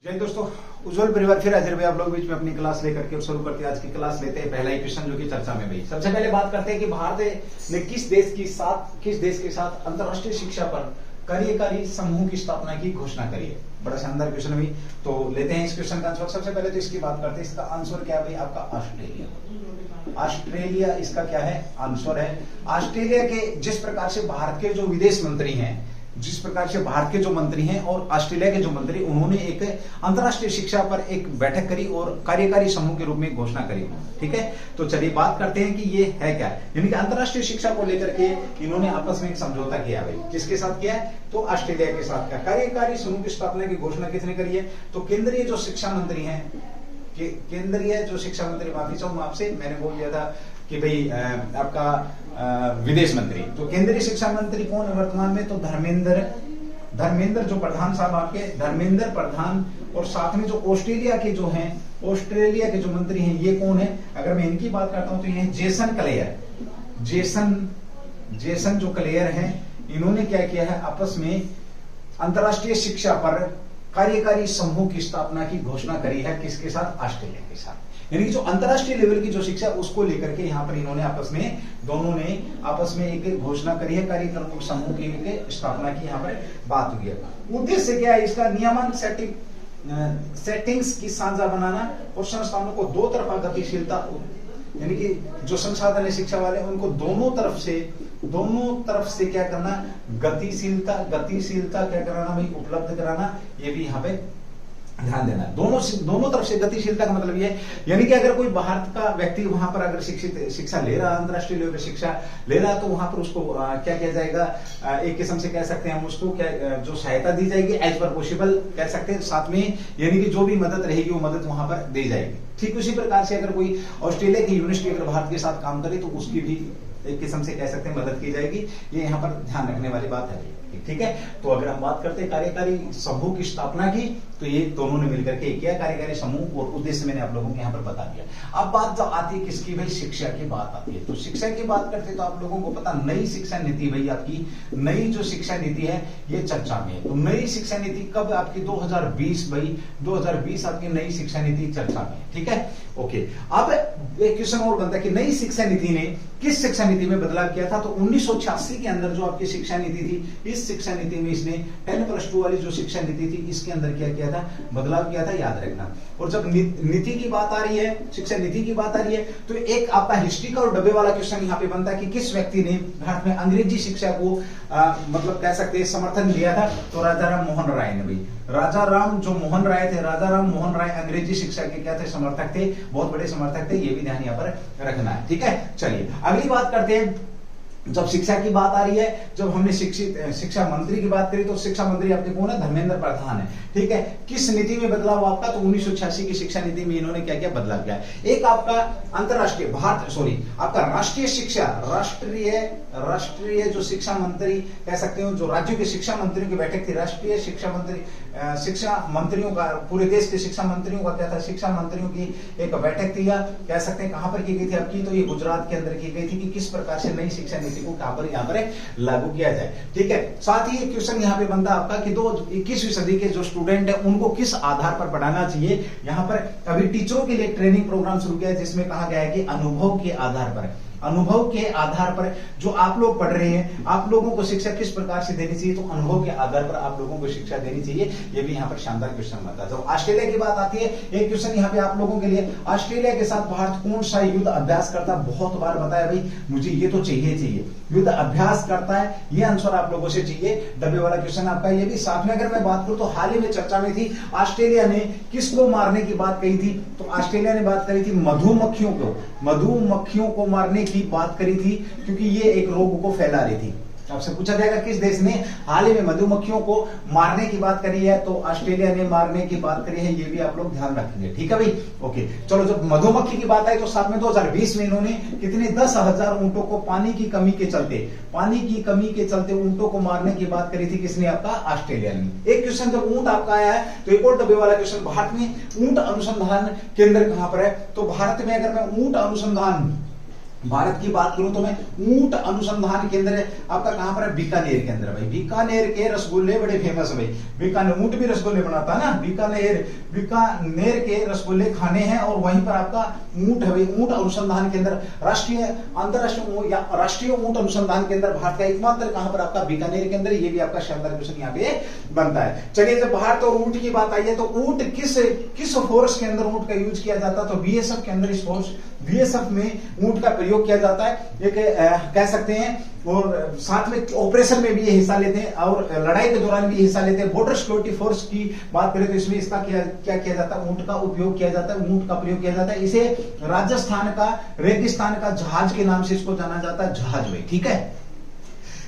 जय दोस्तों, उज्जवल परिवार फिर हाजिर भाई आप लोग बीच में अपनी क्लास लेकर के शुरू करते हैं। आज की क्लास लेते हैं पहला ही क्वेश्चन जो कि चर्चा में भाई। सबसे पहले बात करते हैं कि भारत ने किस देश के साथ अंतर्राष्ट्रीय शिक्षा पर कार्यकारी समूह की स्थापना की घोषणा करी है। बड़ा शानदार क्वेश्चन भी, तो लेते हैं इस क्वेश्चन का आंसर। सबसे पहले तो इसकी बात करते हैं, इसका आंसर क्या है भाई? आपका ऑस्ट्रेलिया। ऑस्ट्रेलिया इसका क्या है? आंसर है। ऑस्ट्रेलिया के जिस प्रकार से भारत के जो विदेश मंत्री हैं, जिस प्रकार से भारत के जो मंत्री हैं और ऑस्ट्रेलिया के जो मंत्री, उन्होंने एक अंतर्राष्ट्रीय शिक्षा पर एक बैठक करी और कार्यकारी समूह के रूप में घोषणा करी। ठीक है, तो चलिए बात करते हैं कि ये है क्या। यानी कि अंतर्राष्ट्रीय शिक्षा को लेकर के इन्होंने आपस में एक समझौता किया भाई। किसके साथ किया है? तो ऑस्ट्रेलिया के साथ। का कार्यकारी समूह की स्थापना की घोषणा किसने करी है? तो केंद्रीय जो शिक्षा मंत्री हैं, केंद्रीय जो शिक्षा मंत्री, माफी चाहूंगा आपसे, मैंने बोल दिया था कि भाई आपका विदेश मंत्री। तो केंद्रीय शिक्षा मंत्री कौन है वर्तमान में? तो धर्मेंद्र जो प्रधान साहब आपके, धर्मेंद्र प्रधान। और साथ में जो ऑस्ट्रेलिया के जो हैं, ऑस्ट्रेलिया के जो मंत्री हैं, ये कौन है? अगर मैं इनकी बात करता हूं तो ये जेसन क्लेयर। जेसन जो क्लेयर हैं, इन्होंने क्या किया है? आपस में अंतर्राष्ट्रीय शिक्षा पर कार्यकारी समूह की स्थापना की घोषणा करी है। किसके साथ? ऑस्ट्रेलिया के साथ। यानी कि जो अंतर्राष्ट्रीय लेवल की जो शिक्षा, उसको लेकर के यहाँ पर इन्होंने आपस में, दोनों ने आपस में एक घोषणा करी है, कार्यकारी समूह की स्थापना की यहाँ पर बात हुई है। उद्देश्य क्या है इसका? नियमन सेटिंग्स की साझा बनाना और संस्थानों को दो तरफा गतिशीलता, यानी कि जो संसाधन है शिक्षा वाले, उनको दोनों तरफ से क्या करना? गतिशीलता क्या कराना भाई? उपलब्ध कराना। ये भी यहाँ पे ध्यान देना। दोनों तरफ से गतिशीलता का मतलब ये है, यानी कि अगर कोई भारत का व्यक्ति वहां पर अगर शिक्षा ले रहा, अंतर्राष्ट्रीय लेवल पर शिक्षा ले रहा, तो वहां पर उसको क्या किया जाएगा? एक किस्म से कह सकते हैं हम उसको, क्या जो सहायता दी जाएगी, एज पर पॉसिबल कह सकते हैं। साथ में यानी कि जो भी मदद रहेगी वो मदद वहां पर दी जाएगी। ठीक उसी प्रकार से अगर कोई ऑस्ट्रेलिया की यूनिवर्सिटी अगर भारत के साथ काम करे तो उसकी भी एक किस्म से कह सकते हैं मदद की जाएगी। ये यहाँ पर ध्यान रखने वाली बात है। ठीक है, तो अगर हम बात करते हैं कार्यकारी समूह की स्थापना की, तो ये दोनों ने मिलकर के किया कार्यकारी समूह, और उद्देश्य मैंने आप लोगों को यहाँ पर बता दिया। अब बात जब आती है किसकी भाई? शिक्षा की बात आती है। तो शिक्षा की बात करते हैं तो आप लोगों को पता, नई शिक्षा नीति भाई आपकी, नई जो शिक्षा नीति है ये चर्चा में है। तो नई शिक्षा नीति कब आपकी? 2020 भाई, 2020 आपकी नई शिक्षा नीति चर्चा में। ठीक है, ओके। अब एक क्वेश्चन और बनता है कि नई शिक्षा नीति ने किस शिक्षा नीति में बदलाव किया था? तो 1986 के अंदर जो आपकी शिक्षा नीति थी, इस शिक्षा नीति में इसने 10+2 वाली जो शिक्षा नीति थी, इसके अंदर क्या किया था? बदलाव किया था, याद रखना। और जब नीति की बात आ रही है, शिक्षा नीति की बात आ रही है, तो एक आपका हिस्ट्री का और डब्बे वाला क्वेश्चन यहाँ पे बनता है कि किस व्यक्ति ने भारत में अंग्रेजी शिक्षा को मतलब कह सकते हैं समर्थन दिया था? तो राजा राम मोहन राय ने भाई। राजा राम मोहन राय अंग्रेजी शिक्षा के क्या थे? समर्थक थे, बहुत बड़े समर्थक थे। ये भी ध्यान यहाँ पर रखना है। ठीक है, चलिए अगली बात करते हैं। जब शिक्षा की बात आ रही है, जब हमने शिक्षा मंत्री की बात करी, तो शिक्षा मंत्री आपके कौन है? धर्मेंद्र प्रधान है। ठीक है, किस नीति में बदलाव आपका? तो 1986 की शिक्षा नीति में इन्होंने क्या क्या बदलाव किया? एक आपका अंतरराष्ट्रीय आपका राष्ट्रीय शिक्षा, राष्ट्रीय जो शिक्षा मंत्री कह सकते हो, जो राज्यों के शिक्षा मंत्रियों की बैठक थी, राष्ट्रीय शिक्षा मंत्रियों का, पूरे देश के शिक्षा मंत्रियों का क्या था? शिक्षा मंत्रियों की एक बैठक थी, या कह सकते हैं कहां पर की गई थी आपकी? तो ये गुजरात के अंदर की गई थी कि किस प्रकार से नई शिक्षा नीति को कहां पर यहाँ पर लागू किया जाए। ठीक है, साथ ही एक क्वेश्चन यहाँ पे बनता है आपका कि 21वीं सदी के जो स्टूडेंट है उनको किस आधार पर पढ़ाना चाहिए। यहाँ पर अभी टीचरों के लिए ट्रेनिंग प्रोग्राम शुरू किया है, जिसमें कहा गया है कि अनुभव के आधार पर जो आप लोग पढ़ रहे हैं, आप लोगों को शिक्षा किस प्रकार से देनी चाहिए? तो अनुभव के आधार पर आप लोगों को शिक्षा देनी चाहिए। ये भी यहाँ पर शानदार क्वेश्चन बनता है। जब ऑस्ट्रेलिया की बात आती है, एक क्वेश्चन यहाँ पे आप लोगों के लिए, ऑस्ट्रेलिया के साथ भारत कौन सा युद्ध अभ्यास करता? बहुत बार बताया भाई, मुझे ये तो चाहिए युद्ध अभ्यास करता है, ये आंसर आप लोगों से चाहिए। डब्बे वाला क्वेश्चन आपका ये भी। साथ में अगर मैं बात करूं तो हाल ही में चर्चा में थी, ऑस्ट्रेलिया ने किसको मारने की बात कही थी? तो ऑस्ट्रेलिया ने बात करी थी मधुमक्खियों को मारने की बात करी थी, क्योंकि ये एक रोग को फैला रही थी। आपसे पूछा जाएगा किस देश ने हाल ही में मधुमक्खियों को मारने की बात करी है? तो ऑस्ट्रेलिया ने मारने की बात करी है। ये भी आप लोग ध्यान रखेंगे। ठीक है भाई, ओके। चलो, जब मधुमक्खी की बात आई तो साथ में 2020 में इन्होंने कितने 10,000 ऊंटों को पानी की कमी के चलते ऊंटों को मारने की बात करी थी। किसने? आपका ऑस्ट्रेलिया ने। एक क्वेश्चन जब ऊंट आपका आया है तो एक और डब्बे वाला क्वेश्चन, भारत में ऊंट अनुसंधान केंद्र कहां पर है? तो भारत में अगर मैं ऊंट अनुसंधान भारत की बात करूं तो मैं ऊंट अनुसंधान केंद्र आपका कहां पर है, बीकानेर के अंदर भाई। बीकानेर के रसगुल्ले बड़े फेमस है भाई। बीकानेर ऊंट भी रसगुल्ले बनाता है ना, बीकानेर के रसगुल्ले खाने हैं। और वहीं पर आपका ऊंट है भाई, ऊंट अनुसंधान केंद्र, राष्ट्रीय अंतरराष्ट्रीय या राष्ट्रीय ऊंट अनुसंधान केंद्र भारत का एकमात्र कहां पर आपका, बीकानेर के अंदर। ये भी आपका शानदार क्वेश्चन यहाँ पे बनता है। चलिए, जब भारत और ऊंट की बात आई है तो ऊंट किस फोर्स के अंदर ऊंट का यूज किया जाता है, तो बीएसएफ के अंदर इस फोर्स बीएसएफ में ऊंट का प्रयोग किया जाता है, एक कह सकते हैं। और साथ में ऑपरेशन में भी ये हिस्सा लेते हैं और लड़ाई के दौरान भी हिस्सा लेते हैं। बॉर्डर सिक्योरिटी फोर्स की बात करें तो इसमें इसका क्या किया जाता है, ऊंट का उपयोग किया जाता है, ऊंट का प्रयोग किया जाता है। इसे राजस्थान का रेगिस्तान का जहाज के नाम से इसको जाना जाता है, जहाज में, ठीक है।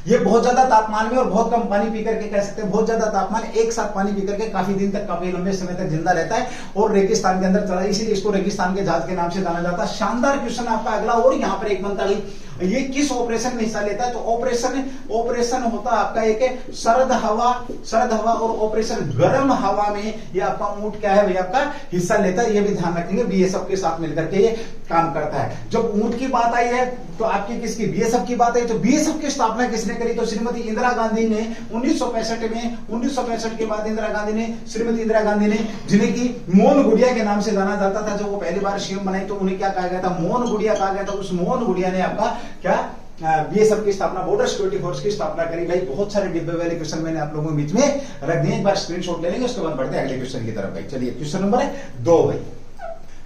ये बहुत ज्यादा तापमान में और बहुत कम पानी पी करके, कह सकते हैं बहुत ज्यादा तापमान, एक साथ पानी पी करके काफी दिन तक, काफी लंबे समय तक जिंदा रहता है और रेगिस्तान के अंदर चला, इसीलिए इसको रेगिस्तान के जहाज के नाम से जाना जाता है। शानदार क्वेश्चन आपका अगला। और यहाँ पर एक बनता है, ये किस ऑपरेशन में हिस्सा लेता है, तो ऑपरेशन होता है आपका एक सरद हवा और ऑपरेशन गर्म हवा में ये आपका ऊंट क्या है भाई, आपका हिस्सा लेता है। ये भी ध्यान रखेंगे, बीएसएफ के साथ मिलकर के ये काम करता है। जब ऊंट की बात आई है तो आपकी किसकी, बीएसएफ की बात आई, तो बीएसएफ की स्थापना किसने करी, तो श्रीमती इंदिरा गांधी ने 1965 में। 1965 के बाद श्रीमती इंदिरा गांधी ने, जिन्हें की मोहन गुड़िया के नाम से जाना जाता था, जब वो पहली बार सीएम बनाई तो उन्हें क्या कहा गया था, मोहन गुड़िया कहा गया था। उस मोहन गुड़िया ने आपका क्या, बीएसएफ की स्थापना, बॉर्डर सिक्योरिटी फोर्स की स्थापना करी भाई। बहुत सारे डिब्बे वाले क्वेश्चन मैंने आप लोगों के बीच में रख दिए, एक बार स्क्रीनशॉट ले लेंगे, उसके बाद बढ़ते हैं अगले क्वेश्चन की तरफ भाई। चलिए, क्वेश्चन नंबर 2 भाई।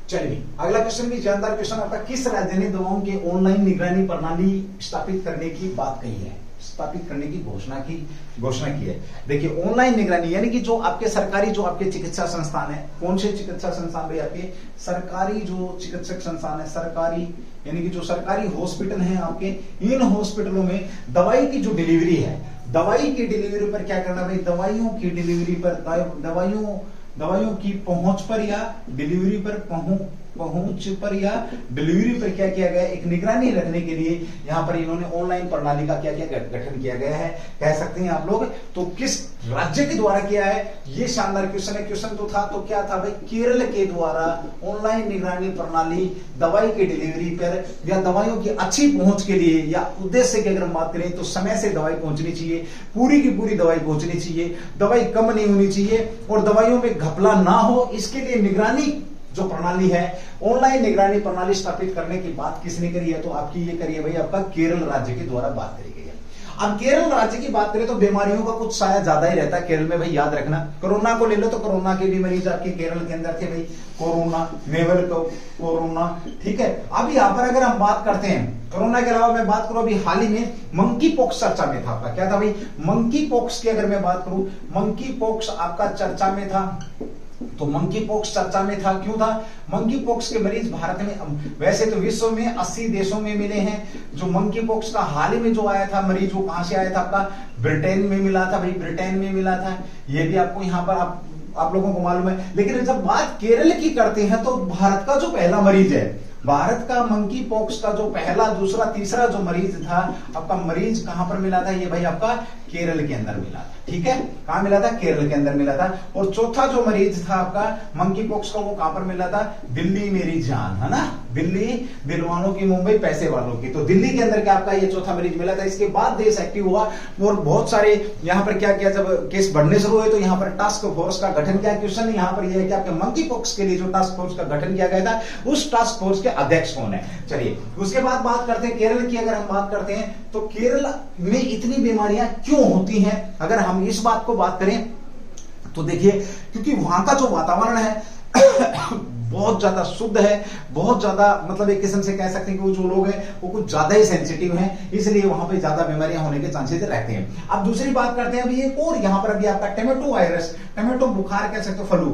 चलिए, अगला क्वेश्चन भी जानदार क्वेश्चन आपका, किस राज्य ने दवाओं की ऑनलाइन निगरानी प्रणाली स्थापित करने की बात कही है, स्थापित करने की घोषणा की है। देखिए, ऑनलाइन निगरानी यानी कि जो आपके सरकारी, जो आपके चिकित्सा संस्थान है, कौन से चिकित्सा संस्थान भाई, आपके सरकारी जो चिकित्सक संस्थान है, सरकारी यानी कि जो सरकारी हॉस्पिटल हैं आपके, इन हॉस्पिटलों में दवाई की जो डिलीवरी है, दवाई की डिलीवरी पर क्या करना भाई, दवाइयों की डिलीवरी पर, दवाइयों की पहुंच पर या डिलीवरी पर, पहुंच पर या डिलीवरी पर क्या किया गया, एक निगरानी रखने के लिए यहाँ पर इन्होंने ऑनलाइन प्रणाली का क्या गठन किया गया है, कह सकते हैं आप लोग। तो किस राज्य के द्वारा किया है, ये शानदार क्वेश्चन है। क्वेश्चन तो था, तो क्या था भाई, केरल के द्वारा ऑनलाइन निगरानी प्रणाली दवाई की डिलीवरी पर या दवाइयों की अच्छी पहुंच के लिए, या उद्देश्य की अगर हम बात करें तो समय से दवाई पहुंचनी चाहिए, पूरी की पूरी दवाई पहुंचनी चाहिए, दवाई कम नहीं होनी चाहिए और दवाइयों में घपला ना हो, इसके लिए निगरानी जो प्रणाली है, ऑनलाइन निगरानी प्रणाली स्थापित करने की बात किसने करी है, तो आपकी ये करी है भाई, आपका केरल राज्य के द्वारा बात करी गई है। अब केरल राज्य की बात करें तो बीमारियों का कुछ शायद ज्यादा ही रहता है केरल में भाई, याद रखना। कोरोना को ले लो तो कोरोना के भी मरीज आपके केरल के अंदर थे भाई, कोरोना, नेवल कोरोना, ठीक है। अब यहाँ पर अगर हम बात करते हैं, कोरोना के अलावा मैं बात करूं, अभी हाल ही में मंकी पॉक्स चर्चा में था आपका, क्या था भाई, मंकी पॉक्स की अगर मैं बात करूं, मंकी पॉक्स आपका चर्चा में था। तो मंकी पॉक्स चर्चा में था, क्यों था, मंकी पॉक्स के मरीज भारत में, वैसे तो विश्व में 80 देशों में मिले हैं। जो मंकी पॉक्स का हाल ही में जो आया था मरीज, वो कहां से आया था, आपका ब्रिटेन में मिला था भाई, ब्रिटेन में मिला था। ये भी आपको यहाँ पर आप लोगों को मालूम है। लेकिन जब बात केरल की करते हैं तो भारत का जो पहला मरीज है, भारत का मंकी पॉक्स का जो पहला, दूसरा, तीसरा जो मरीज था आपका, मरीज कहां पर मिला था, ये भाई आपका केरल के अंदर मिला था, ठीक है। कहां मिला था, केरल के अंदर मिला था। और चौथा जो मरीज था आपका मंकी पॉक्स का, वो कहां पर मिला था, दिल्ली मेरी जान, है ना, दिल्ली दिल वालों की, मुंबई पैसे वालों की। तो दिल्ली के अंदर क्या आपका ये चौथा मरीज मिला था। इसके बाद देश एक्टिव हुआ और बहुत सारे यहाँ पर क्या किया, जब केस बढ़ने शुरू हुए तो यहाँ पर टास्क फोर्स का गठन किया। क्वेश्चन यहाँ पर यह है कि आपके मंकी पॉक्स के लिए जो टास्क फोर्स का गठन किया गया था, उस टास्क फोर्स के अध्यक्ष कौन है। चलिए, उसके बाद बात करते हैं केरल की। अगर हम बात करते हैं तो केरल में इतनी बीमारियां क्यों होती हैं, अगर हम इस बात को बात करें तो देखिए, क्योंकि वहां का जो वातावरण है बहुत ज्यादा शुद्ध है, बहुत ज्यादा, मतलब एक किस्म से कह सकते हैं कि वो जो लोग हैं वो कुछ ज्यादा ही सेंसिटिव हैं, इसलिए वहां पे ज्यादा बीमारियां होने के चांसेस रहते हैं। अब दूसरी बात करते हैं अभी एक और, यहाँ पर अभी आपका टमेटो वायरस, टमेटो बुखार कह सकते हो, फ्लू,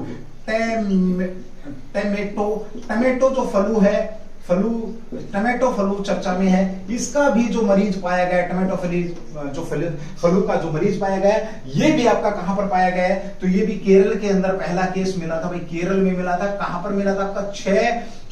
टमेटो जो फ्लू है, टमेटो फ्लू चर्चा में है। इसका भी जो मरीज पाया गया, टमेटो फ्लू का जो मरीज पाया गया, ये भी आपका कहां पर पाया गया है, तो ये भी केरल के अंदर पहला केस मिला था भाई, केरल में मिला था। कहां पर मिला था आपका,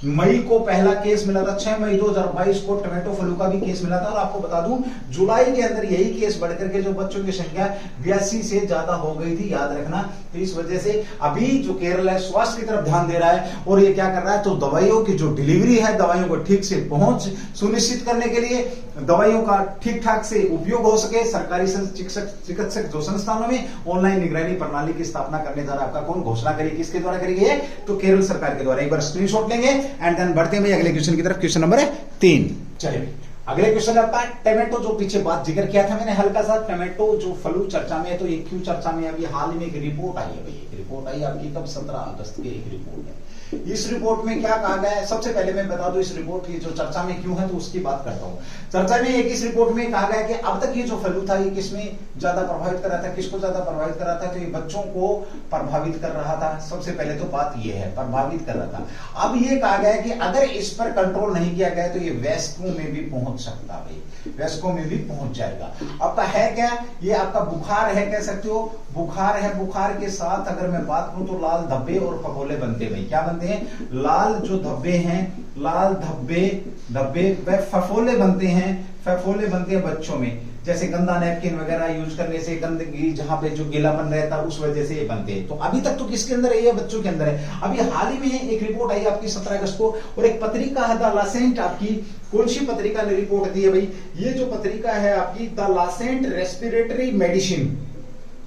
मई को पहला केस मिला था, 6 मई 2022 को टोमेटो फ्लू का भी केस मिला था। और आपको बता दूं जुलाई के अंदर यही केस बढ़कर के जो बच्चों की संख्या 82 से ज्यादा हो गई थी, याद रखना। तो इस वजह से अभी जो केरल है स्वास्थ्य की तरफ ध्यान दे रहा है और ये क्या कर रहा है, तो दवाइयों की जो डिलीवरी है, दवाइयों को ठीक से पहुंच सुनिश्चित करने के लिए, दवाइयों का ठीक ठाक से उपयोग हो सके, सरकारी चिकित्सक जो संस्थानों में ऑनलाइन निगरानी प्रणाली की स्थापना करने जा रहा है। आपका कौन घोषणा करी, किसके द्वारा करी गई है, तो केरल सरकार के द्वारा। एक बार स्क्रीनशॉट लेंगे एंड देन बढ़ते हैं अगले क्वेश्चन की तरफ। Question number 3। चलिए अगले क्वेश्चन आपका टोमेटो, जो पीछे बात जिक्र किया था मैंने हल्का सा, टोमेटो जो फ्लू चर्चा में है, तो ये क्यों चर्चा में? अभी हाल ही में एक रिपोर्ट आई है भाई, एक रिपोर्ट आई आपकी कब, 17 अगस्त की एक रिपोर्ट है। इस रिपोर्ट में क्या कहा गया है, सबसे पहले मैं बता दूं इस रिपोर्ट की जो चर्चा में क्यों है, तो उसकी बात करता हूं। चर्चा में एक इस रिपोर्ट में कहा गया कि अब तक ये जो फ्लू था ये किसमें ज्यादा प्रभावित कर रहा था, किसको ज्यादा प्रभावित कर रहा था, तो ये बच्चों को प्रभावित कर रहा था। सबसे पहले तो बात ये है, प्रभावित कर रहा था। अब ये कहा गया कि अगर इस पर कंट्रोल नहीं किया गया तो ये वयस्कों में भी पहुंच सकता है, वयस्कों में भी पहुंच जाएगा। आपका है क्या, ये आपका बुखार है, कह सकते हो बुखार है। बुखार के साथ अगर मैं बात करूं तो लाल धब्बे और फफोले बनते हैं। क्या बनते हैं, लाल जो धब्बे हैं, लाल धब्बे व फफोले बनते हैं, फफोले बनते हैं बच्चों में। जैसे गंदा नैपकिन वगैरह यूज करने से, गंदगी जहां पे जो गीलापन रहता है उस वजह से ये बनते हैं। तो अभी तक तो किसके अंदर है, ये बच्चों के अंदर है। अभी हाल ही में एक रिपोर्ट आई आपकी 17 अगस्त को, और एक पत्रिका है द लासेंट, आपकी कौन सी पत्रिका ने रिपोर्ट दी है भाई, ये जो पत्रिका है आपकी the Lancet respiratory medicine,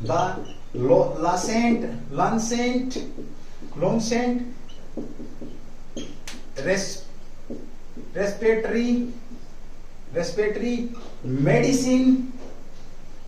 the Lancet respiratory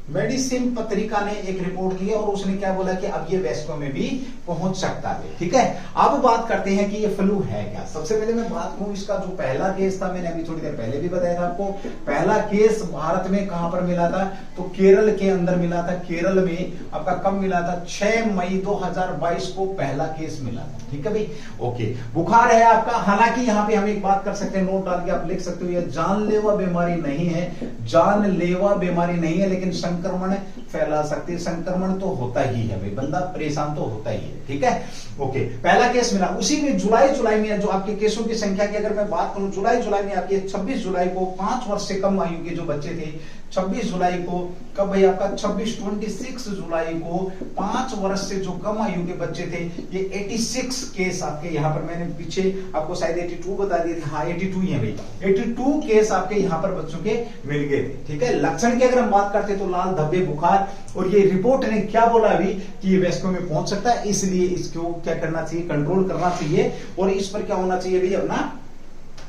medicine पत्रिका ने एक रिपोर्ट दी और उसने क्या बोला कि अब ये वयस्कों में भी पहुंच सकता है। ठीक है, अब बात करते हैं कि ये फ्लू है क्या। सबसे पहले मैं बात करूं इसका जो पहला केस था, मैंने अभी थोड़ी देर पहले भी बताया था आपको, पहला केस भारत में कहां पर मिला था, तो केरल के अंदर मिला था। केरल में आपका कब मिला था, 6 मई 2022 को पहला केस मिला था। ठीक है भाई, ओके। बुखार है आपका, हालांकि यहां पे हम एक बात कर सकते हैं, नोट डाल के आप लिख सकते हो, यह जानलेवा बीमारी नहीं है, जानलेवा बीमारी नहीं है, लेकिन संक्रमण फैला सकती है। संक्रमण तो होता ही है भाई, बंदा परेशान तो होता ही है। ठीक है, ओके। पहला केस मिला, उसी में जुलाई में जो आपके केसों की संख्या की अगर मैं बात करूं, जुलाई में आपके 26 जुलाई को 5 वर्ष से कम आयु के जो बच्चे थे, 26 जुलाई को, कब भाई आपका 26 जुलाई को 5 वर्ष से जो कम आयु के बच्चे थे, ये 86 केस आपके यहाँ पर, मैंने पीछे आपको शायद 82 बता दिए थे, हाँ 82 ही है भाई, 82 केस आपके यहाँ पर बच्चों के मिल गए थे। ठीक है, लक्षण की अगर हम बात करते तो लाल धब्बे, बुखार, और ये रिपोर्ट ने क्या बोला अभी कि ये वयस्कों में पहुंच सकता है, इसलिए इसको क्या करना चाहिए, कंट्रोल करना चाहिए, और इस पर क्या होना चाहिए भाई, अपना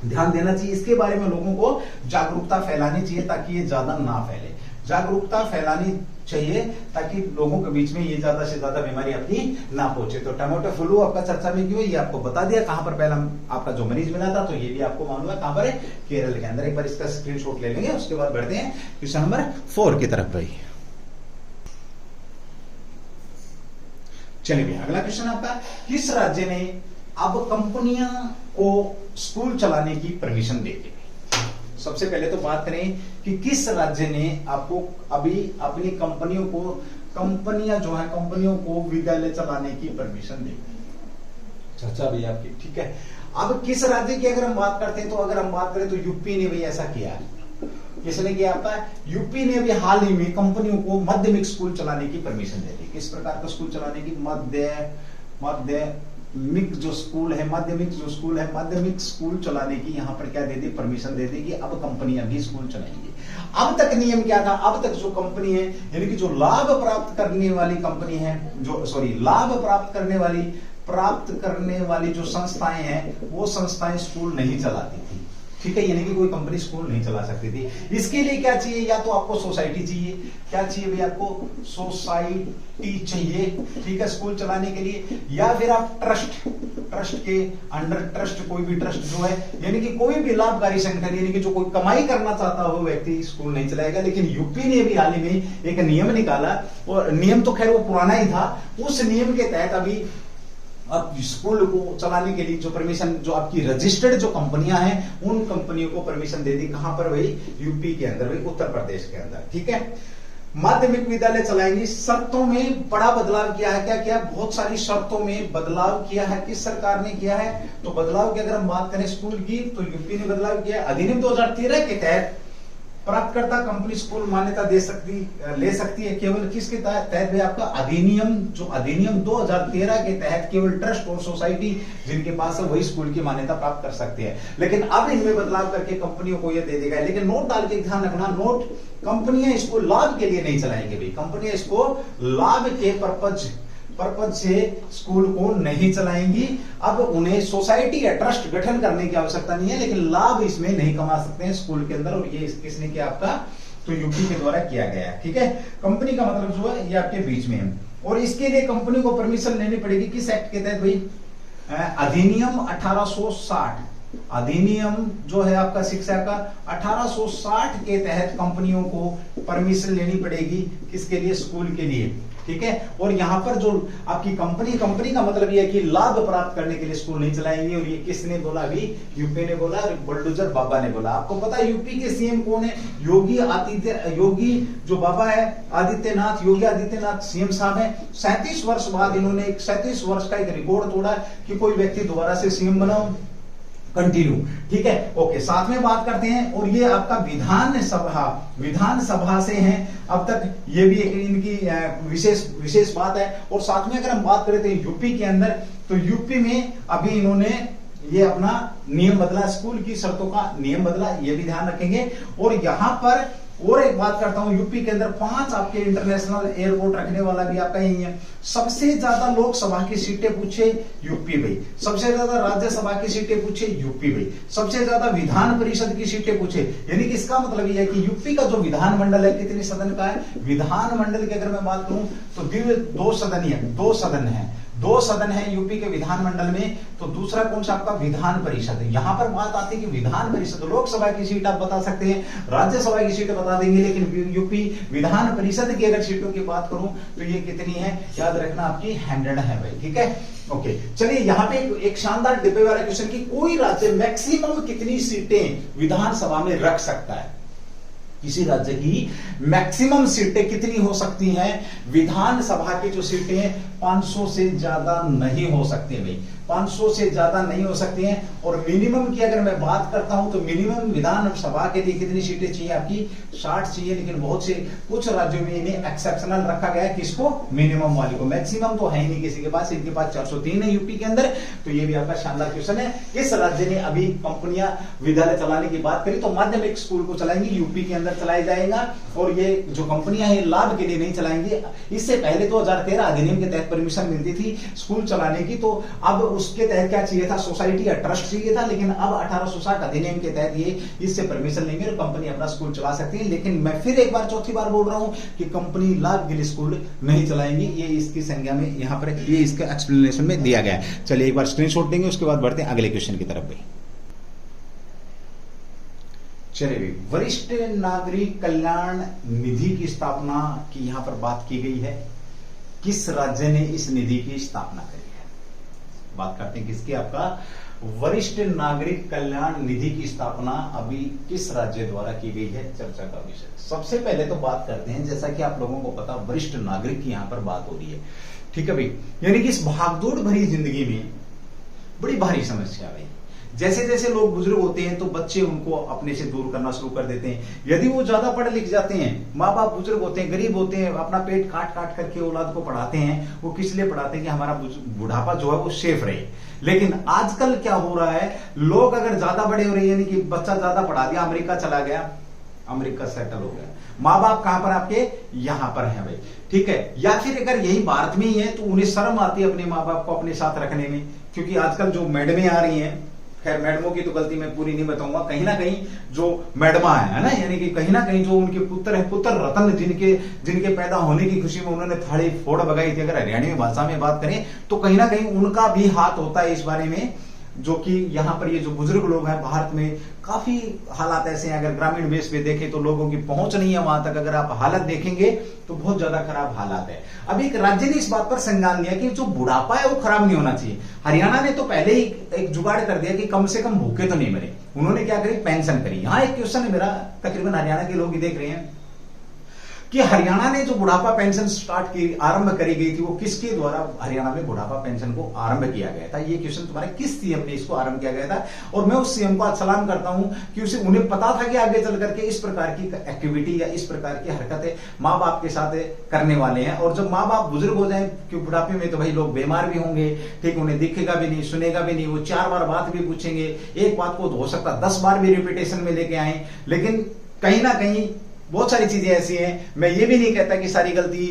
ध्यान देना चाहिए। इसके बारे में लोगों को जागरूकता फैलानी चाहिए ताकि ये ज्यादा ना फैले, जागरूकता फैलानी चाहिए ताकि लोगों के बीच में ये ज्यादा से ज्यादा बीमारी अपनी ना पहुंचे। तो टोमेटो फ्लू आपका चर्चा में क्यों है, ये आपको बता दिया। कहां पर पहला आपका जो मरीज मिला था, तो ये भी आपको मालूम है कहां पर है, केरल के अंदर। एक बार इसका स्क्रीनशॉट ले लेंगे, उसके बाद बढ़ते हैं क्वेश्चन नंबर 4 की तरफ भाई। चलिए अगला क्वेश्चन आपका, किस राज्य ने अब कंपनियां को स्कूल चलाने की परमिशन दे दी। सबसे पहले तो बात करें कि किस राज्य ने आपको अभी अपनी कंपनियां जो है, कंपनियों को विद्यालय चलाने की परमिशन दे दी। चर्चा भी आपकी, ठीक है। अब किस राज्य की अगर हम बात करते हैं, तो अगर हम बात करें तो यूपी ने भी ऐसा किया है। किसने किया आपका, यूपी ने भी हाल ही में कंपनियों को माध्यमिक स्कूल चलाने की परमिशन दे दी। किस प्रकार का स्कूल चलाने की, माध्यमिक जो स्कूल है, माध्यमिक स्कूल चलाने की यहाँ पर क्या दे दी, परमिशन दे दी कि अब कंपनियां भी स्कूल चलाएंगी। अब तक नियम क्या था, अब तक जो कंपनी है, यानी कि जो लाभ प्राप्त करने वाली कंपनी है, लाभ प्राप्त करने वाली जो संस्थाएं हैं, वो संस्थाएं स्कूल नहीं चलाती थी। ठीक है, यानी कि कोई कंपनी स्कूल नहीं चला सकती थी। इसके लिए क्या चाहिए, या तो आपको सोसाइटी चाहिए, क्या चाहिए भाई, आपको सोसाइटी चाहिए, ठीक है, स्कूल चलाने के लिए, या फिर आप ट्रस्ट के अंडर, ट्रस्ट कोई भी ट्रस्ट जो है, यानी कि कोई भी लाभकारी संगठन, यानी कि जो कोई कमाई करना चाहता हो व्यक्ति स्कूल नहीं चलाएगा। लेकिन यूपी ने भी हाल ही में एक नियम निकाला, और नियम तो खैर वो पुराना ही था, उस नियम के तहत अभी अब स्कूल को चलाने के लिए जो परमिशन, जो आपकी रजिस्टर्ड जो कंपनियां हैं, उन कंपनियों को परमिशन दे दी। कहां पर भाई, यूपी के अंदर भाई, उत्तर प्रदेश के अंदर। ठीक है, माध्यमिक विद्यालय चलाएंगी। शर्तों में बड़ा बदलाव किया है। क्या किया? बहुत सारी शर्तों में बदलाव किया है। किस सरकार ने किया है? तो बदलाव की अगर हम बात करें स्कूल की, तो यूपी ने बदलाव किया। अधिनियम 2013 के तहत प्राप्तकर्ता कंपनी स्कूल मान्यता ले सकती है केवल किसके तहत भाई? आपका अधिनियम, जो अधिनियम 2013 के तहत केवल ट्रस्ट और सोसाइटी जिनके पास है वही स्कूल की मान्यता प्राप्त कर सकते हैं। लेकिन अब इनमें बदलाव करके कंपनियों को यह दे देगा। लेकिन नोट डाल के ध्यान रखना, नोट कंपनियां इसको लाभ के लिए नहीं चलाएंगे भाई। कंपनियां इसको लाभ के पर्पज से स्कूल को नहीं चलाएंगी। अब उन्हें सोसाइटी या ट्रस्ट गठन करने की आवश्यकता नहीं है, लेकिन लाभ इसमें नहीं कमा सकते हैं स्कूल के अंदर। और ये किसने किया? आपका तो यूपी के द्वारा किया गया है। ठीक है, कंपनी का मतलब जो है ये आपके बीच में है। और इसके लिए कंपनी को परमिशन लेनी पड़ेगी किस एक्ट के तहत भाई? अधिनियम 1860। अधिनियम जो है आपका शिक्षा का 1860 के तहत कंपनियों को परमिशन लेनी पड़ेगी। किसके लिए? स्कूल के लिए। ठीक है, और यहां पर जो आपकी कंपनी का मतलब यह है कि लाभ प्राप्त करने के लिए स्कूल नहीं चलाएंगे। और ये किसने बोला? अभी यूपी ने बोला, बुलडोजर बाबा ने बोला। आपको पता है यूपी के सीएम कौन है? योगी जो बाबा है आदित्यनाथ, योगी आदित्यनाथ सीएम साहब है। 37 वर्ष बाद इन्होंने 37 वर्ष का एक रिकॉर्ड तोड़ा कि कोई व्यक्ति दोबारा से सीएम बनाओ, कंटिन्यू। ठीक है, ओके, साथ में बात करते हैं। और ये आपका विधानसभा से हैं अब तक, ये भी एक इनकी विशेष बात है। और साथ में अगर हम बात करें तो यूपी के अंदर, तो यूपी में अभी इन्होंने ये अपना नियम बदला, स्कूल की शर्तों का नियम बदला, ये भी ध्यान रखेंगे। और यहां पर और एक बात करता हूं, यूपी के अंदर 5 आपके इंटरनेशनल एयरपोर्ट रखने वाला भी आपका यही है। सबसे ज्यादा लोकसभा की सीटें पूछे यूपी भाई, सबसे ज्यादा राज्यसभा की सीटें पूछे यूपी भाई, सबसे ज्यादा विधान परिषद की सीटें पूछे। यानी कि इसका मतलब यह है कि यूपी का जो विधानमंडल है कितने सदन का है? विधानमंडल की अगर मैं बात करूं तो 2 सदन है यूपी के विधानमंडल में। तो दूसरा कौन सा आपका? विधान परिषद। यहां पर बात आती है कि विधान परिषद, लोकसभा की सीट आप बता सकते हैं, राज्यसभा की सीट बता देंगे, लेकिन यूपी विधान परिषद की अगर सीटों की बात करूं तो ये कितनी है? याद रखना आपकी 100 है भाई। ठीक है, ओके, चलिए यहां पे एक शानदार डिब्बे वाला क्वेश्चन की कोई राज्य मैक्सिमम कितनी सीटें विधानसभा में रख सकता है? किसी राज्य की मैक्सिमम सीटें कितनी हो सकती हैं? विधानसभा की जो सीटें 500 से ज्यादा नहीं हो सकती भाई, 500 से ज्यादा नहीं हो सकती हैं। और मिनिमम की अगर मैं बात करता हूं तो मिनिमम विधानसभा के लिए कितनी सीटें चाहिए? आपकी 60 चाहिए। लेकिन बहुत से कुछ राज्यों में इन्हें एक्सेप्शनल रखा गया है। किसको? मिनिमम वाले को। मैक्सिमम तो है ही नहीं किसी के पास, इनके पास 403 है यूपी के अंदर। तो ये भी आपका शानदार क्वेश्चन है। इस राज्य ने अभी कंपनियां विद्यालय चलाने की बात करी तो माध्यमिक स्कूल को चलाएंगी, यूपी के अंदर चलाया जाएगा। और ये जो कंपनियां हैं लाभ के लिए नहीं चलाएंगे। इससे पहले 2013 अधिनियम के तहत परमिशन मिलती थी स्कूल चलाने की, तो अब उसके तहत क्या चाहिए था? सोसाइटी या ट्रस्ट चाहिए था। लेकिन अब 1860 अधिनियम के तहत ये इससे परमिशन लेंगे और कंपनी अपना स्कूल चला सकती है। लेकिन मैं फिर एक बार चौथी बार बोल रहा हूं कि कंपनी लाभ के लिए स्कूल नहीं चलाएंगी। ये इसकी संज्ञा में यहां पर ये इसके एक्सप्लेनेशन में दिया गया है। चलिए एक बार स्क्रीनशॉट देंगे, उसके बाद बढ़ते हैं अगले क्वेश्चन की तरफ भी। चलिए, वरिष्ठ नागरिक कल्याण निधि की स्थापना की यहां पर बात की गई है। किस राज्य ने इस निधि की स्थापना करी है? बात करते हैं किसकी? आपका वरिष्ठ नागरिक कल्याण निधि की स्थापना अभी किस राज्य द्वारा की गई है? चर्चा का विषय। सबसे पहले तो बात करते हैं, जैसा कि आप लोगों को पता, वरिष्ठ नागरिक की यहां पर बात हो रही है। ठीक है भाई, यानी कि इस भागदौड़ भरी जिंदगी में बड़ी भारी समस्या भाई। जैसे जैसे लोग बुजुर्ग होते हैं तो बच्चे उनको अपने से दूर करना शुरू कर देते हैं। यदि वो ज्यादा पढ़े लिख जाते हैं, माँ बाप बुजुर्ग होते हैं, गरीब होते हैं, अपना पेट काट काट करके औलाद को पढ़ाते हैं। वो किस लिए पढ़ाते हैं? कि हमारा बुढ़ापा जो है वो सेफ रहे। लेकिन आजकल क्या हो रहा है, लोग अगर ज्यादा बड़े हो रहे हैं, यानी कि बच्चा ज्यादा पढ़ा दिया, अमेरिका चला गया, अमेरिका सेटल हो गया, माँ बाप कहां पर? आपके यहां पर है भाई। ठीक है, या फिर अगर यही भारत में ही है तो उन्हें शर्म आती है अपने माँ बाप को अपने साथ रखने में। क्योंकि आजकल जो मैडमें आ रही हैं, खैर मैडमों की तो गलती मैं पूरी नहीं बताऊंगा, कहीं ना कहीं जो मैडमा है ना, यानी कि कहीं ना कहीं जो उनके पुत्र है, पुत्र रत्न जिनके पैदा होने की खुशी में उन्होंने थाली फोड़ बगाई थी, अगर हरियाणवी भाषा में बात करें तो कहीं ना कहीं उनका भी हाथ होता है इस बारे में। जो कि यहाँ पर ये जो बुजुर्ग लोग हैं भारत में, काफी हालात ऐसे हैं। अगर ग्रामीण बेस पे देखें तो लोगों की पहुंच नहीं है वहां तक। अगर आप हालत देखेंगे तो बहुत ज्यादा खराब हालात है। अब एक राज्य ने इस बात पर संज्ञान लिया कि जो बुढ़ापा है वो खराब नहीं होना चाहिए। हरियाणा ने तो पहले ही एक जुगाड़ कर दिया कि कम से कम भूखे तो नहीं मरे। उन्होंने क्या करी? पेंशन करी। यहाँ एक क्वेश्चन है मेरा, तकरीबन हरियाणा के लोग ही देख रहे हैं। कि हरियाणा ने जो बुढ़ापा पेंशन स्टार्ट की आरंभ करी गई थी वो किसके द्वारा हरियाणा में बुढ़ापा पेंशन को आरंभ किया गया था? ये क्वेश्चन तुम्हारे किस सीएम ने इसको आरंभ किया गया था? और मैं उस सीएम को सलाम करता हूं कि उसे उन्हें पता था कि आगे चल करके इस प्रकार की एक्टिविटी या इस प्रकार की हरकतें माँ बाप के साथ करने वाले हैं। और जब माँ बाप बुजुर्ग हो जाए क्योंकि बुढ़ापे में तो भाई लोग बीमार भी होंगे, ठीक, उन्हें दिखेगा भी नहीं, सुनेगा भी नहीं, वो 4 बार बात भी पूछेंगे, एक बात को हो सकता 10 बार भी रिपीटेशन में लेके आए। लेकिन कहीं ना कहीं बहुत सारी चीजें ऐसी हैं, मैं ये भी नहीं कहता कि सारी गलती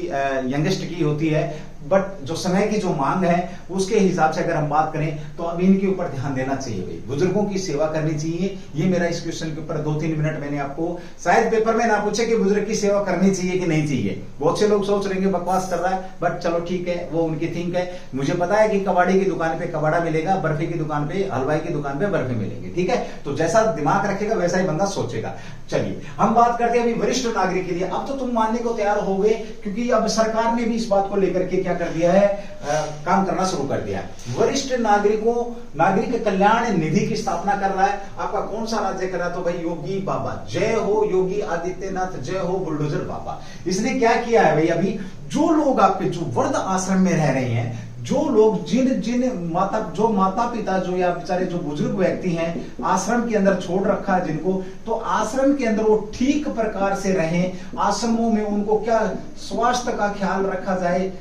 यंगेस्ट की होती है, बट जो समय की जो मांग है उसके हिसाब से अगर हम बात करें तो अब इनके ऊपर ध्यान देना चाहिए भाई, बुजुर्गों की सेवा करनी चाहिए। ये मेरा इस क्वेश्चन के ऊपर 2-3 मिनट मैंने आपको, शायद पेपर में ना पूछे कि बुजुर्ग की सेवा करनी चाहिए कि नहीं चाहिए। बहुत से लोग सोच रहे हैं बकवास कर रहा है, बट चलो ठीक है, वो उनकी थिंक है। मुझे पता है कि कबाड़ी की दुकान पे कबाड़ा मिलेगा, बर्फी की दुकान पे, हलवाई की दुकान पे बर्फी मिलेंगे, ठीक है। तो जैसा दिमाग रखेगा वैसा ही बंदा सोचेगा। चलिए हम बात करते हैं अभी वरिष्ठ नागरिक के लिए। अब तो तुम मानने को तैयार हो गए क्योंकि अब सरकार ने भी इस बात को लेकर के क्या कर दिया है, काम करना शुरू कर दिया है। वरिष्ठ नागरिक कल्याण निधि की स्थापना कर रहा है। आपका कौन सा राज्य कर रहा है? तो भाई योगी बाबा, जय हो योगी आदित्यनाथ, जय हो बुलडोजर बाबा। इसने क्या किया है भाई, अभी जो लोग आपके जो वृद्ध आश्रम में रह रहे हैं, जो लोग जिन माता पिता जो या बेचारे जो बुजुर्ग व्यक्ति हैं आश्रम के अंदर छोड़ रखा है जिनको, तो आश्रम के अंदर वो ठीक प्रकार से रहें। आश्रमों में उनको क्या स्वास्थ्य का ख्याल रखा जाए,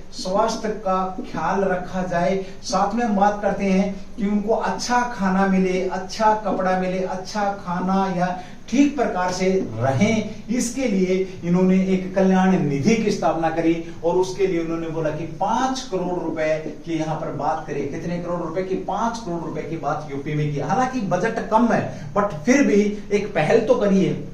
साथ में हम बात करते हैं कि उनको अच्छा खाना मिले, अच्छा कपड़ा मिले, अच्छा खाना या ठीक प्रकार से रहें। इसके लिए इन्होंने एक कल्याण निधि की स्थापना करी और उसके लिए उन्होंने बोला कि 5 करोड़ रुपए की यहां पर बात करें। कितने करोड़ रुपए की? 5 करोड़ रुपए की बात यूपी में की। हालांकि बजट कम है, बट फिर भी एक पहल तो करिए।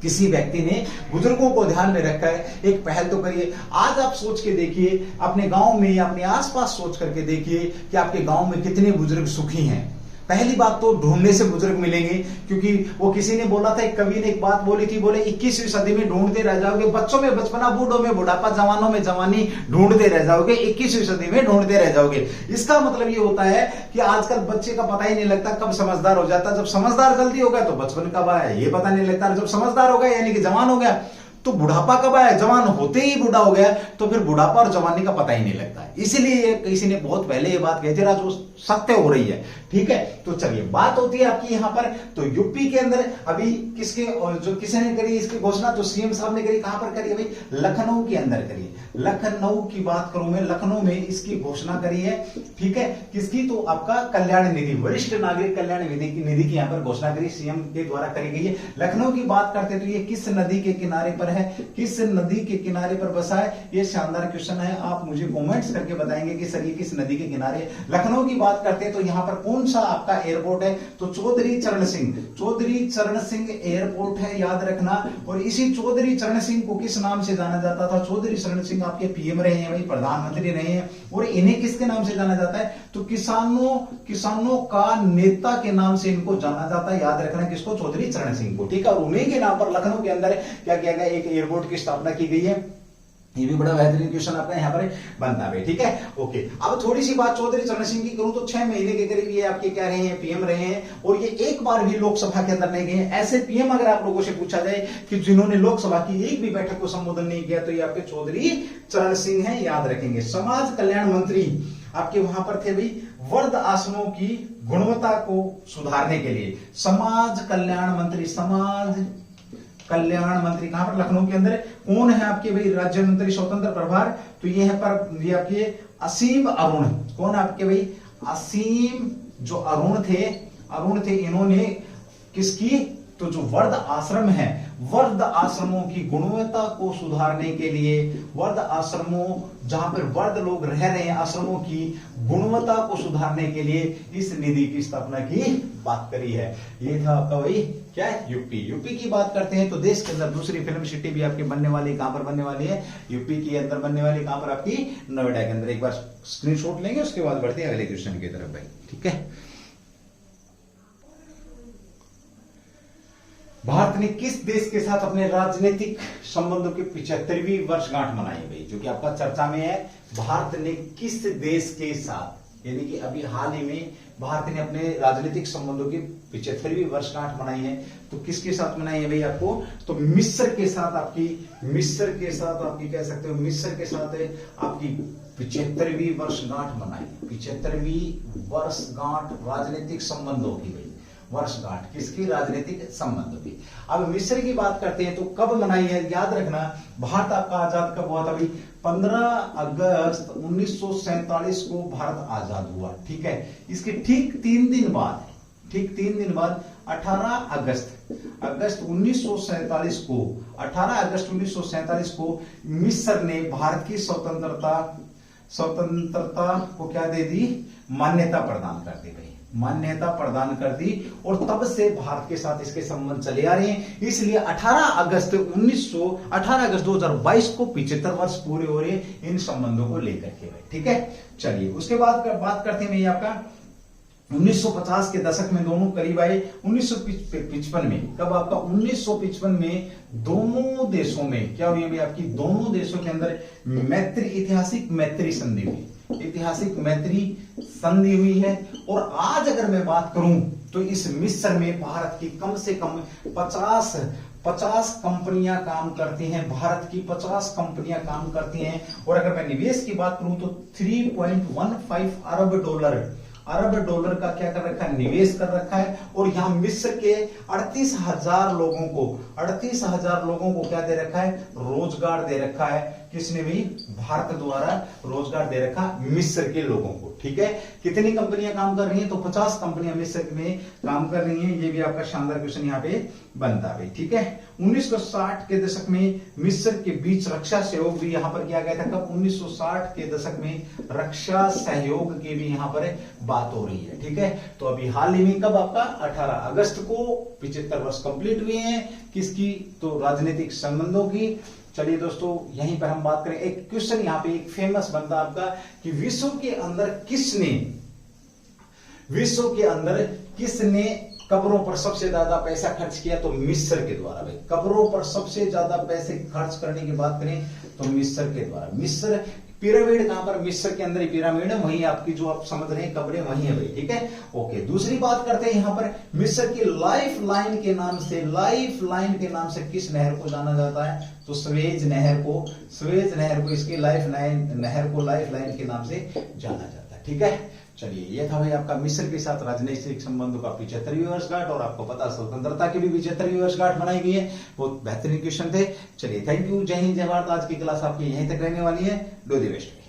किसी व्यक्ति ने बुजुर्गों को ध्यान में रखकर एक पहल तो करिए। आज आप सोच के देखिए, अपने गांव में या अपने आसपास सोच करके देखिए कि आपके गांव में कितने बुजुर्ग सुखी हैं। पहली बात तो ढूंढने से बुजुर्ग मिलेंगे, क्योंकि वो किसी ने बोला था, एक कवि ने एक बात बोली थी, बोले 21वीं सदी में ढूंढते रह जाओगे, बच्चों में बचपना, बूढ़ों में बुढ़ापा, जवानों में जवानी, ढूंढते रह जाओगे, 21वीं सदी में ढूंढते रह जाओगे। इसका मतलब ये होता है कि आजकल बच्चे का पता ही नहीं लगता कब समझदार हो जाता। जब समझदार जल्दी हो गया तो बचपन कब आया ये पता नहीं लगता, जब समझदार हो गया यानी कि जवान हो गया तो बुढ़ापा कब आया, जवान होते ही बूढ़ा हो गया तो फिर बुढ़ापा और जवानी का पता ही नहीं लगता है। इसीलिए किसी ने बहुत पहले ये बात कही थी, आज वो सत्य हो रही है, ठीक है। तो चलिए बात होती है आपकी यहाँ पर, तो यूपी के अंदर अभी किसी ने करी इसकी घोषणा, तो सीएम साहब ने करी। कहां पर करी है भाई? लखनऊ के अंदर करी। लखनऊ की बात करूं मैं, लखनऊ में इसकी घोषणा करी है, ठीक है। किसकी? तो आपका कल्याण निधि, वरिष्ठ नागरिक कल्याण निधि की यहाँ पर घोषणा करी, सीएम के द्वारा करी गई है। लखनऊ की बात करते हैं तो ये किस नदी के किनारे पर है, किस नदी के किनारे पर बसा है? ये शानदार क्वेश्चन है, आप मुझे कमेंट्स करके बताएंगे कि सर ये किस नदी के किनारे है। लखनऊ की बात करते हैं तो यहाँ पर कौन सा आपका एयरपोर्ट है? तो चौधरी चरण सिंह एयरपोर्ट है, याद रखना। और इसी चौधरी चरण सिंह को किस नाम से जाना जाता था? चौधरी चरण सिंह आपके पीएम रहे हैं भाई, प्रधानमंत्री रहे हैं। और इन्हें किसके नाम से जाना जाता है? तो किसानों का नेता के नाम से इनको जाना जाता है, याद रखना किसको? चौधरी चरण सिंह को, ठीक है। और उन्हीं के नाम पर लखनऊ के अंदर क्या किया गया, एक एयरपोर्ट की स्थापना की गई है। ये भी बड़ा बेहतरीन क्वेश्चन आपका यहाँ पर बनता है, ठीक है, ओके। अब थोड़ी सी बात चौधरी चरण सिंह की करूं तो 6 महीने के करीब ये आपके क्या रहे हैं, पीएम रहे हैं। और ये एक बार भी लोकसभा के अंदर नहीं गए। ऐसे पीएम अगर आप लोगों से पूछा जाए कि जिन्होंने लोकसभा की एक भी बैठक को संबोधन नहीं किया, तो ये आपके चौधरी चरण सिंह हैं, याद रखेंगे। समाज कल्याण मंत्री आपके वहां पर थे भाई, वृद्ध आश्रमों की गुणवत्ता को सुधारने के लिए समाज कल्याण मंत्री कहां पर? लखनऊ के अंदर। कौन है आपके भाई राज्य मंत्री स्वतंत्र प्रभार? तो ये है पर ये आपके असीम अरुण। कौन आपके भाई? असीम जो अरुण थे, इन्होंने किसकी? तो जो वृद्ध आश्रम है, वृद्ध आश्रमों की गुणवत्ता को सुधारने के लिए, वृद्ध आश्रमों जहां पर वृद्ध लोग रह रहे हैं, आश्रमों की गुणवत्ता को सुधारने के लिए इस निधि की स्थापना की बात करी है। ये था आपका वही क्या है, यूपी की बात करते हैं तो देश के अंदर दूसरी फिल्म सिटी भी आपकी बनने वाली, कहां पर बनने वाली है? यूपी के अंदर बनने वाली। कहां पर? आपकी नोएडा के अंदर। एक बार स्क्रीनशॉट लेंगे, उसके बाद बढ़ते हैं अगले क्वेश्चन की तरफ भाई, ठीक है। भारत ने किस देश के साथ अपने राजनीतिक संबंधों की 75वीं वर्षगांठ मनाई भाई, जो कि आपका चर्चा में है। भारत ने किस देश के साथ यानी कि अभी हाल ही में भारत ने अपने राजनीतिक संबंधों की 75वीं वर्षगांठ मनाई है। तो किसके साथ मनाई है भाई आपको, तो मिस्र के साथ आपकी कह सकते हो मिस्र के साथ आपकी 75वीं वर्षगांठ मनाई। 75वीं वर्षगांठ राजनीतिक संबंधों की भाई, वर्षगांठ किसकी, राजनीतिक संबंधों की। अब मिस्र की बात करते हैं तो कब मनाई है, याद रखना भारत आपका आजाद कब हुआ था भाई, 15 अगस्त 1947 को भारत आजाद हुआ। ठीक है, इसके ठीक 3 दिन बाद 18 अगस्त 1947 को 18 अगस्त 1947 को मिस्र ने भारत की स्वतंत्रता को क्या दे दी, मान्यता प्रदान कर दी भाई, मान्यता प्रदान कर दी। और तब से भारत के साथ इसके संबंध चले आ रहे हैं। इसलिए 18 अगस्त 2022 को 75 वर्ष पूरे हो रहे हैं इन संबंधों को लेकर के भाई। ठीक है, चलिए उसके बाद बात करते हैं भाई आपका 1950 के दशक में दोनों करीब आए। 1955 में, कब आपका 1955 में दोनों देशों में क्या हुई है आपकी, दोनों देशों के अंदर ऐतिहासिक मैत्री संधि हुई है। और आज अगर मैं बात करूं तो इस मिस्र में भारत की कम से कम 50 कंपनियां काम करती हैं, भारत की 50 कंपनियां काम करती हैं। और अगर मैं निवेश की बात करूं तो 3.15 अरब डॉलर का क्या कर रखा है, निवेश कर रखा है। और यहां मिस्र के 38,000 लोगों को क्या दे रखा है, रोजगार दे रखा है। किसने भी, भारत द्वारा रोजगार दे रखा मिस्र के लोगों को। ठीक है, कितनी कंपनियां काम कर रही हैं, तो 50 कंपनियां मिस्र में काम कर रही हैं। ये भी आपका शानदार क्वेश्चन यहाँ पे बनता है। ठीक है, 1960 के दशक में मिस्र के बीच रक्षा सहयोग भी यहां पर किया गया था। कब, 1960 के दशक में रक्षा सहयोग की भी यहां पर बात हो रही है। ठीक है, तो अभी हाल ही में कब आपका 18 अगस्त को 75 वर्ष कंप्लीट हुए हैं किसकी, तो राजनीतिक संबंधों की। चलिए दोस्तों, यहीं पर हम बात करें, एक क्वेश्चन यहाँ पे एक फेमस बनता आपका कि विश्व के अंदर किसने कब्रों पर सबसे ज्यादा पैसा खर्च किया, तो मिस्र के द्वारा भाई। कब्रों पर सबसे ज्यादा पैसे खर्च करने की बात करें तो मिस्र के द्वारा। मिस्र पिरामिड कहां पर, मिस्र के अंदर ही पिरामिड है, वहीं आपकी जो आप समझ रहे हैं कब्रें वहीं है भाई। ठीक है, ओके। दूसरी बात करते हैं यहां पर मिस्र की लाइफ लाइन के नाम से किस नहर को जाना जाता है, तो स्वेज नहर को इसकी लाइफ लाइन के नाम से जाना जाता है। ठीक है, चलिए ये था भाई आपका मिस्र के साथ राजनीतिक संबंधों का 75वीं वर्षगांठ। और आपको पता स्वतंत्रता की भी 75वीं वर्षगांठ मनाई गई है। बहुत बेहतरीन क्वेश्चन थे। चलिए, थैंक यू, जय हिंद, जय भारत। आज की क्लास आपकी यहीं तक रहने वाली है। Do the best.